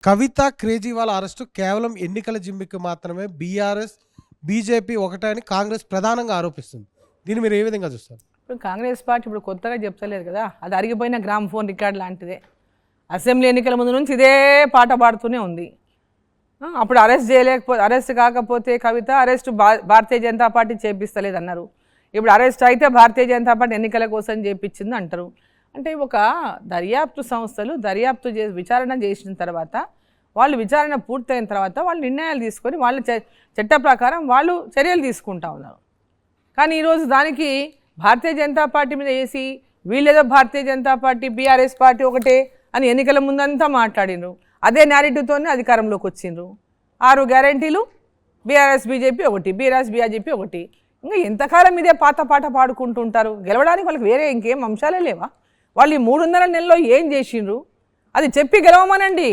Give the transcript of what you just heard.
కవిత Kejriwal arrest కేవలం ఎన్నికల జిమ్మికి మాత్రమే బీఆర్ఎస్ బీజేపీ ఒకటే అని కాంగ్రెస్ ప్రధానంగా ఆరోపిస్తుంది. దీన్ని మీరు ఏ విధంగా చూస్తారు? ఇప్పుడు కాంగ్రెస్ పార్టీ ఇప్పుడు కొత్తగా చెప్తలేదు కదా, అది అరిగిపోయిన గ్రామ్ ఫోన్ రికార్డ్ లాంటిదే. అసెంబ్లీ ఎన్నికల ముందు నుంచి ఇదే పాట పాడుతూనే ఉంది. అప్పుడు అరెస్ట్ కాకపోతే కవిత అరెస్ట్ భారతీయ జనతా పార్టీ చేపిస్తలేదు అన్నారు. ఇప్పుడు అరెస్ట్ అయితే భారతీయ జనతా పార్టీ ఎన్నికల కోసం చేపించింది అంటారు. అంటే ఒక దర్యాప్తు సంస్థలు దర్యాప్తు విచారణ చేసిన తర్వాత, వాళ్ళు విచారణ పూర్తయిన తర్వాత వాళ్ళు నిర్ణయాలు తీసుకొని వాళ్ళ చట్ట ప్రకారం వాళ్ళు చర్యలు తీసుకుంటా ఉన్నారు. కానీ ఈరోజు దానికి భారతీయ జనతా పార్టీ మీద వేసి వీళ్ళేదో Bharatiya Janata party BRS party ఒకటే అని ఎన్నికల ముందంతా మాట్లాడినరు. అదే నేరేటివ్తోనే అధికారంలోకి వచ్చిండ్రు. 6 గ్యారంటీలు, బీఆర్ఎస్ బీజేపీ ఒకటి, బీఆర్ఎస్ బీజేపీ ఒకటి. ఇంకా ఎంతకాలం ఇదే పాత పాట పాడుకుంటుంటారు? గెలవడానికి వాళ్ళకి వేరే ఇంకేం అంశాలే లేవా? వాళ్ళు ఈ 3.5 నెలల్లో ఏం చేసిండ్రు అది చెప్పి గెలవమనండి.